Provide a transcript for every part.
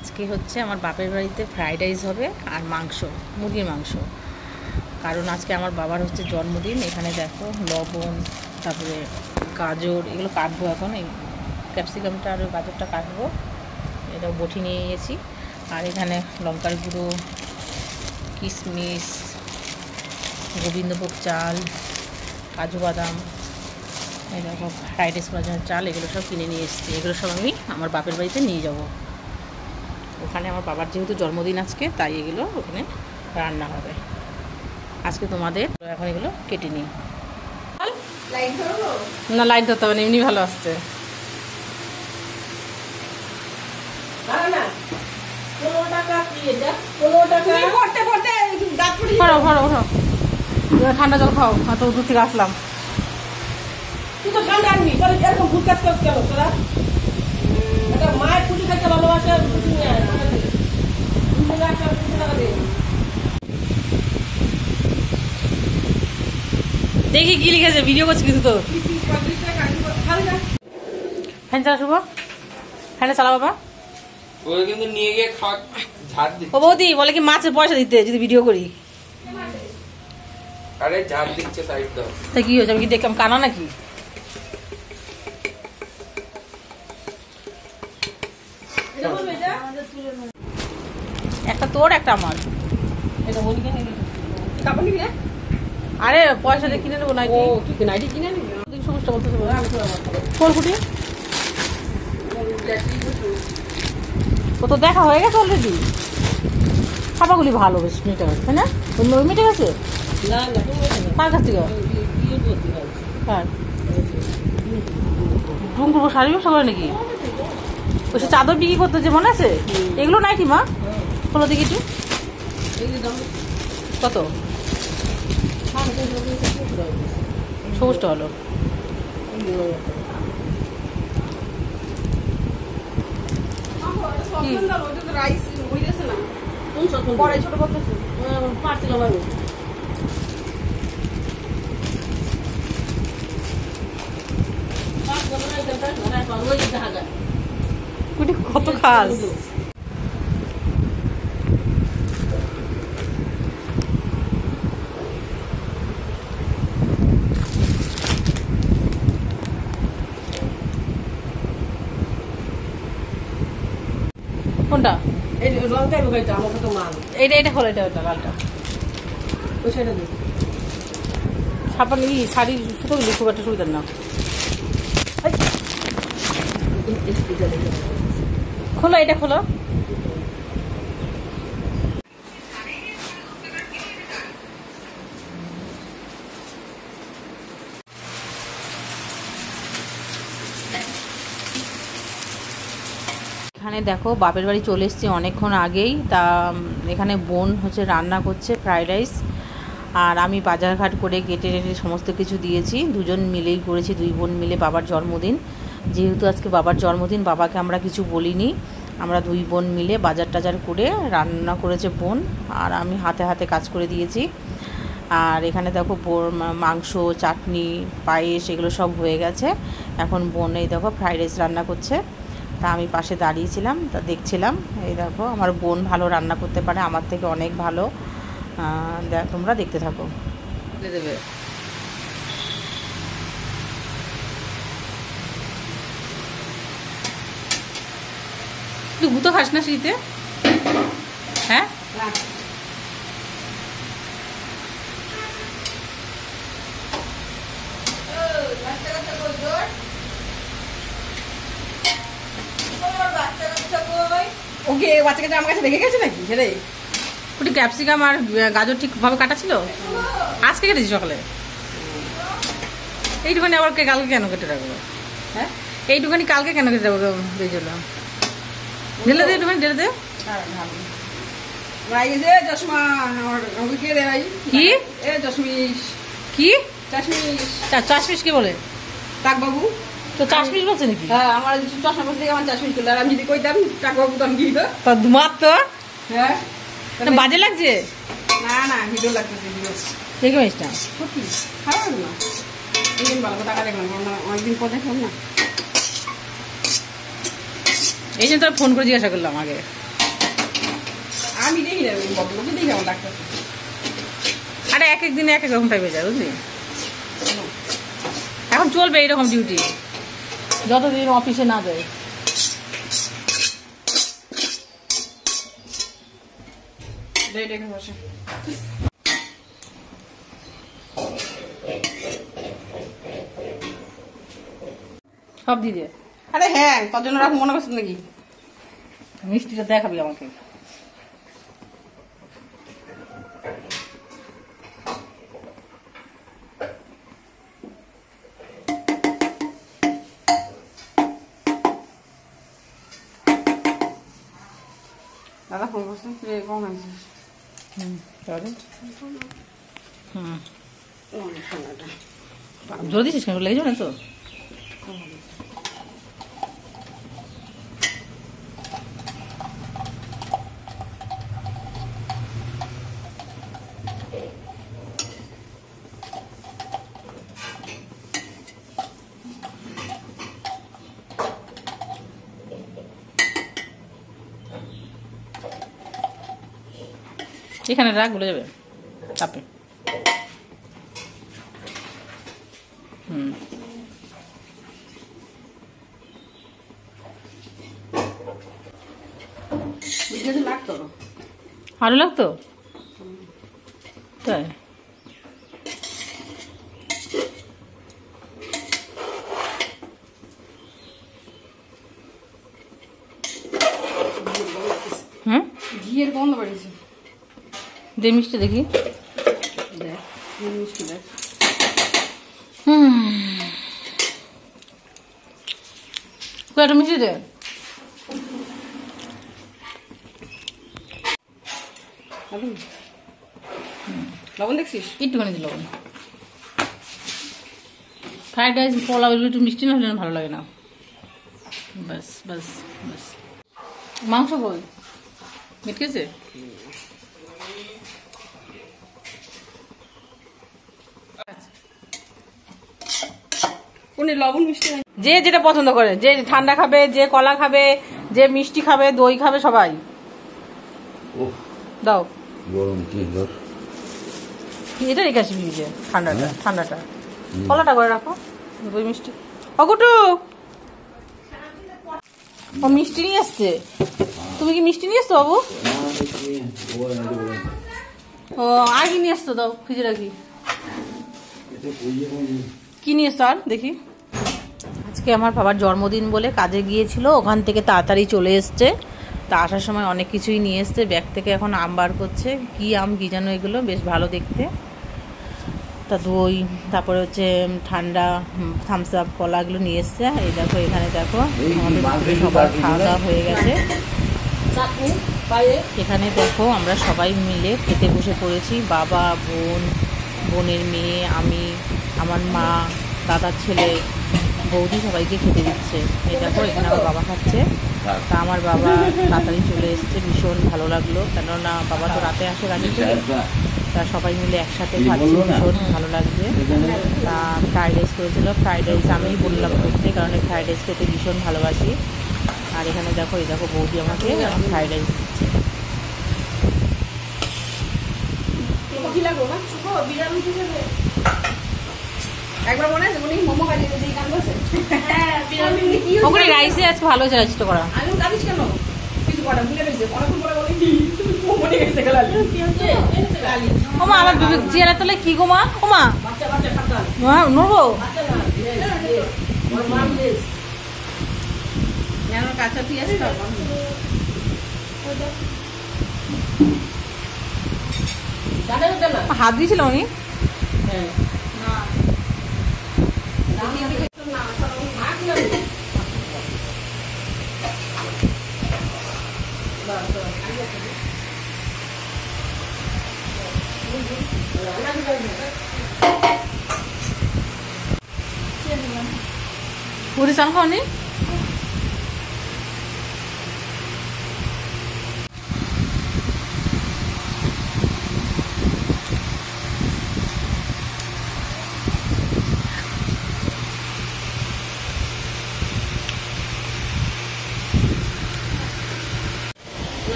আজকে হচ্ছে আমার বাপের বাড়িতে ফ্রাইড রাইস হবে আর মাংস, মুরগির মাংস। কারণ আজকে আমার বাবার হচ্ছে জন্মদিন। এখানে দেখো লবণ, তারপরে গাজর, এগুলো কাটবো এখন। এই ক্যাপসিকামটা আর গাজরটা কাটবো, এটাও বটি নিয়ে গেছি। আর এখানে লঙ্কার গুঁড়ো, কিশমিশ, গোবিন্দভোগ চাল, কাজু বাদাম, এই দেখো ফ্রাইড রাইস করার জন্য চাল, এগুলো সব কিনে নিয়ে এসেছি। এগুলো সব আমি আমার বাপের বাড়িতে নিয়ে যাব। ওখানে আমার বাবার যেহেতু জন্মদিন আজকে, তাই এগুলো ওখানে রান্না হবে আজকে। তোমাদের এখন এগুলো কেটে নিই। না, লাইট ধরতে হবে না, এমনি ভালো আসছে। ঠান্ডা জল খাও, তো দূর থেকে আসলাম। তুই তো ঠান্ডা আনবি, তোর এরকম ভূত কাজ করছ কেন তোরা? একটা মায়ের পুটি খাইতে ভালোবাসে, পুটি নিয়ে আয়। দেখি কি লিখেছে, ভিডিও করছি কিছু তো। ফ্যান চালা শুভ, ফ্যানে চালা বাবা। ওই কিন্তু নিয়ে গিয়ে খাওয়া ঝাড় দিচ্ছে। ও বৌদি বলে কি মাছের পয়সা দিতে যদি ভিডিও করি। আরে ঝাড় দিচ্ছে সাইড দাও। তা কি হয়েছে, আমি কি দেখলাম কানা নাকি? একটা তোর একটা আমার। আরে পয়সা দিয়ে কিনে নেবো নাইটি। নাইটি কিনে নিবি? সমস্যা বলতেছে ফুলফুটি ও তো দেখা হয়ে গেছে অলরেডি। ছাপাগুলি ভালো, বেশ মিটে গেছে, তাই না? অন্য মিটে গেছে। না না, কার কাছ থেকে? হ্যাঁ, ডুমটুমো শাড়ি ব্যবসা করে নাকি? ওই সে চাদর বিক্রি করতে যে মনে আছে, এগুলো নাইটি মা খোলো দেখি একটু। কত? সবুজটা হলো। কত খাস? কোনটা? এটা হলো, এটা ওটা লালটা। ছাপা নিবি শাড়ি সুতো গেলে খুব একটা সুবিধার না। খোলো, এটা খোলো। এখানে দেখো বাপের বাড়ি চলে এসেছি অনেকক্ষণ আগেই। তা এখানে বোন হচ্ছে রান্না করছে ফ্রাইড রাইস, আর আমি বাজারঘাট করে কেটে টেটে সমস্ত কিছু দিয়েছি। দুজন মিলেই করেছি, দুই বোন মিলে। বাবার জন্মদিন যেহেতু আজকে, বাবার জন্মদিন, বাবাকে আমরা কিছু বলিনি। আমরা দুই বোন মিলে বাজার টাজার করে রান্না করেছে বোন, আর আমি হাতে হাতে কাজ করে দিয়েছি। আর এখানে দেখো মাংস, চাটনি, পায়েস এগুলো সব হয়ে গেছে। এখন বোন এই দেখো ফ্রাইড রাইস রান্না করছে। তা আমি পাশে দাঁড়িয়েছিলাম, তা দেখছিলাম। এই দেখো আমার বোন ভালো রান্না করতে পারে, আমার থেকে অনেক ভালো। তোমরা দেখতে থাকো। দেবে তুই গুতো খাস না শীতে? হ্যাঁ, ওকে বাচ্চা কাছে আমার কাছে রেখে গেছে নাকি ছেড়ে? ওটি ক্যাপসিকাম আর গাজর ঠিকভাবে কাটা ছিল, আজকে কেটেছি সকালে। এইটুখানি আবার কালকে কেন কেটে রাখবো? হ্যাঁ, এইটুখানি কালকে কেন কেটে রাখবো? এই জন্য ঢেলে দে, একটুখানি ঢেলে দে। চশমা কে রে ভাই? কি এ চশমিশ? কি চাশমিশ? চাশমিশ কি বলে? টাক বাবু তো চাশমিশ বলছে নাকি? হ্যাঁ, আমার চশমা বলতে আমার চাশমিশ করলে, আর আমি যদি কইতাম টাক বাবু তো আমি কি দিত? তা মার তো। হ্যাঁ, বাজে লাগছে না না, ভিডিও লাগতেছে। ভিডিও দেখি মিষ্টা সত্যি খারাপ না, এই ভালো টাকা দেখলাম অনেকদিন পর দেখলাম না। এই জন্য তোর ফোন করে জিজ্ঞাসা করলাম আগে। আমি দেখি না বদলকে দেখি আমার ডাক্তার আরে এক এক দিনে এক এক রকম টাইপের যায় বুঝলি এখন চলবে এইরকম ডিউটি যতদিন অফিসে না যায় বসে সব দিয়ে দে আরে হ্যাঁ তোর জন্য রাখ মনে করছিস নাকি মিষ্টিটা দেখাবি আমাকে দাদা ফোন করছেন কখন আসছিস জোর দিছিস কেন লেগে যাবে না তো এখানে রাখ বলে যাবে চাপে লাগতো ভালো লাগতো তাই ঘিয়ের গন্ধ বাড়িয়েছে দে মিষ্টি দেখি দেখ মিষ্টি দেখ একটা মিষ্টি দে লবণ দেখছিস একটুখানি দিল ফ্রাইড রাইস পোলাও একটু মিষ্টি না হলে ভালো লাগে না বাস বাস বাস মাংস কই মিটকেছে কোনে লবণ মিষ্টি যে যেটা পছন্দ করে যে ঠান্ডা খাবে যে কলা খাবে যে মিষ্টি খাবে দই খাবে সবাই দাও গরম কি ধর এটা রেখে আসবি যে ঠান্ডাটা ঠান্ডাটা কলাটা করে রাখো দই মিষ্টি অগুটু ও মিষ্টি নিয়ে আসছে তুমি কি মিষ্টি নিয়ে আসছো বাবু ও আর কি নিয়ে আসছো দাও ফ্রিজে রাখি কি নিয়ে এসছো আর দেখি আজকে আমার বাবার জন্মদিন বলে কাজে গিয়েছিল ওখান থেকে তাড়াতাড়ি চলে এসছে তা আসার সময় অনেক কিছুই নিয়ে এসছে ব্যাগ থেকে এখন আম বার করছে কি আম কি যেন এগুলো বেশ ভালো দেখতে তা দই তারপরে হচ্ছে ঠান্ডা থামস আপ কলা এগুলো নিয়ে এসছে এই দেখো এখানে দেখো আমাদের সবার খাওয়া দাওয়া হয়ে গেছে এখানে দেখো আমরা সবাই মিলে খেতে বসে পড়েছি বাবা বোন বোনের মেয়ে আমি আমার মা দাদার ছেলে বৌদি সবাইকে খেতে দিচ্ছে এই দেখো এখানে আমার বাবা খাচ্ছে তা আমার বাবা তাড়াতাড়ি চলে এসছে ভীষণ ভালো লাগলো কেননা বাবা তো রাতে আসে কাজে থেকে তা সবাই মিলে একসাথে খাচ্ছি ভীষণ ভালো লাগছে তা ফ্রাইড রাইস করেছিল ফ্রাইড রাইস আমিই বললাম করতে কারণ এই ফ্রাইড রাইস খেতে ভীষণ ভালোবাসি আর এখানে দেখো এই দেখো বৌদি আমাকে ফ্রাইড রাইস দিচ্ছে একবার মনে আছে উনি মোমো খাইয়ে দিয়ে গান বসে ওখানে রাইসে আজকে ভালো হয়েছে রাইসটা করা আমি জানিস কেন কিছু করা ভুলে গেছে অনেকক্ষণ পরে বলে কি মনে গেছে গেলালি ওমা আমার চেয়ারের তলে কি গো মা ওমা বাচ্চা বাচ্চা খাতা নড়বো বাচ্চা না ওর মান দেশ জানো কাঁচা পেঁয়াজ খাও জানেন কেন হাত দিয়েছিল উনি হ্যাঁ না না মাছ না পুরি চাল খাওনি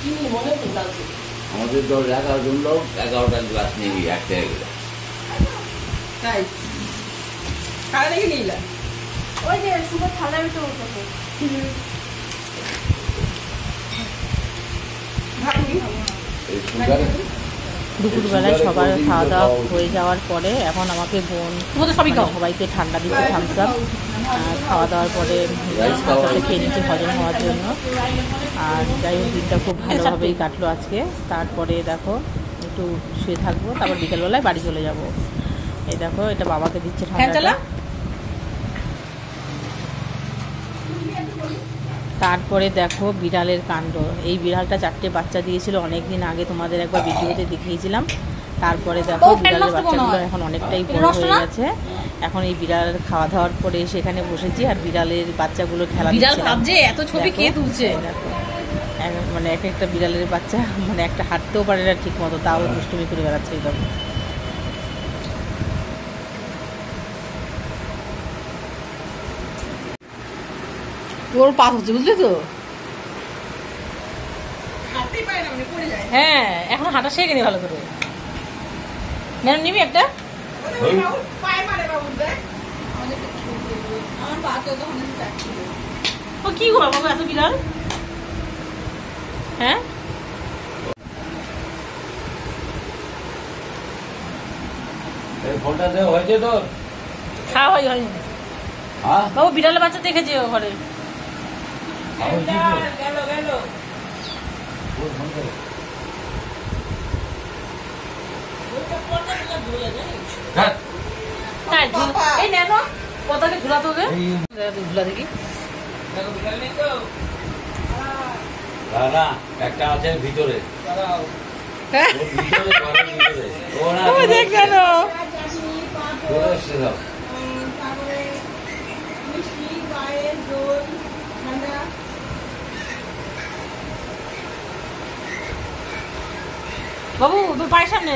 চিনি মনে তো লাগছে আমাদের 10-11 জন লোক 11টা গ্লাস নিবি একটা করে। তাই খাওয়া রেখে নিলাম ওই যে সুগার ঠান্ডা ভিতরে উঠেছে। এই সুগার দুপুরবেলায় সবার খাওয়া দাওয়া হয়ে যাওয়ার পরে এখন আমাকে বোন তোমাদের সবই খাও সবাইকে ঠান্ডা দিচ্ছে থামস আপ। খাওয়া দাওয়ার পরে সাথে খেয়ে নিচ্ছে হজম হওয়ার জন্য। আর যাই হোক দিনটা খুব ভালোভাবেই কাটলো আজকে। তারপরে দেখো একটু শুয়ে থাকবো, তারপর বিকেলবেলায় বাড়ি চলে যাব। এই দেখো এটা বাবাকে দিচ্ছে ঠান্ডাটা। তারপরে দেখো বিড়ালের কাণ্ড। এই বিড়ালটা 4টে বাচ্চা দিয়েছিল অনেক দিন আগে, তোমাদের একবার ভিডিওতে দেখিয়েছিলাম। তারপরে দেখো বিড়ালের বাচ্চাগুলো এখন অনেকটাই বড় হয়ে গেছে। এখন এই বিড়ালের খাওয়া দাওয়ার পরে সেখানে বসেছি আর বিড়ালের বাচ্চাগুলো খেলা দিচ্ছে। এত ছবি কে তুলছে দেখো মানে এক একটা বিড়ালের বাচ্চা মানে একটা হাঁটতেও পারে না ঠিক মতো, তাও দুষ্টুমি করে বেড়াচ্ছে। একদম ওর পাস হচ্ছে বুঝলি তো। হ্যাঁ এখন হাঁটা শেখেনি ভালো করে। নেন নিবি একটা ও কি করো বাবু এত বিড়াল। হ্যাঁ এই ফোনটা দেওয়া হয়েছে তোর? খাওয়া হয়নি হ্যাঁ বাবু, বিড়ালের বাচ্চা দেখেছে ও ঘরে। এই নেন পতাকে ঝুলাতে হবে, ঝুলা দেখি। না একটা আছে ভিতরে, ওর ভিতরে ঘরের ভিতরে। ও না দেখ কেন চলে এসছে সব। বাবু তোর পায়ের সামনে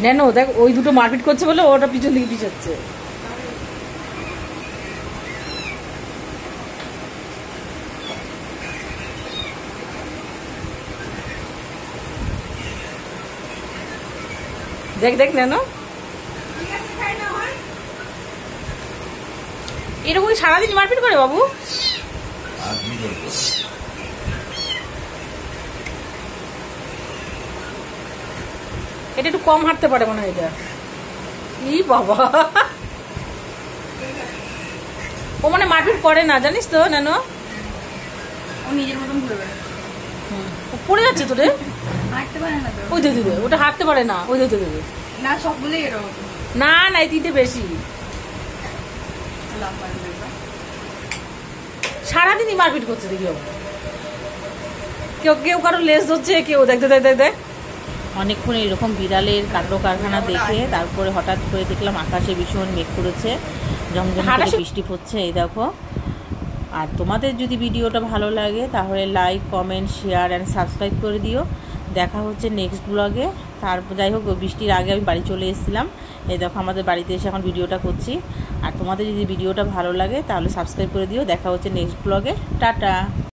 নেনো দেখ ওই দুটো মারপিট করছে বলে ওটা পিছন দিকে পিছাচ্ছে। দেখ দেখ নেনো এরকমই সারাদিন মারপিট করে বাবু। আর কি করবো? এটা একটু কম হাঁটতে পারে মনে হয় এটা। ই বাবা ও মানে মারপিট করে না জানিস তো নেনো, ও নিজের মতন ঘুরে বেড়ায়, ও পড়ে যাচ্ছে তোরে। হাঁটতে পারে না তো। ওই দিদি ওটা হাঁটতে পারে না, ওই দিদি না সবগুলোই এরকম না না এই তিনটে বেশি। লাভ পারে না। সারাদিনই মারপিট করছে দেখি বাবু। কেউ কেউ কারো লেজ ধরছে, কেউ দেখ দেখ দেখ দেখ। অনেকক্ষণ এরকম বিড়ালের কাণ্ড কারখানা দেখে তারপরে হঠাৎ করে দেখলাম আকাশে ভীষণ মেঘ করেছে, ঝমঝম করে বৃষ্টি পড়ছে। এই দেখো। আর তোমাদের যদি ভিডিওটা ভালো লাগে তাহলে like, comment, share and subscribe করে দিও। দেখা হচ্ছে নেক্সট ব্লগে। তারপর যাই হোক বৃষ্টির আগে আমি বাড়ি চলে এসেছিলাম। এই দেখো আমাদের বাড়িতে এসে এখন ভিডিওটা করছি। আর তোমাদের যদি ভিডিওটা ভালো লাগে তাহলে সাবস্ক্রাইব করে দিও। দেখা হচ্ছে নেক্সট ব্লগে। টাটা।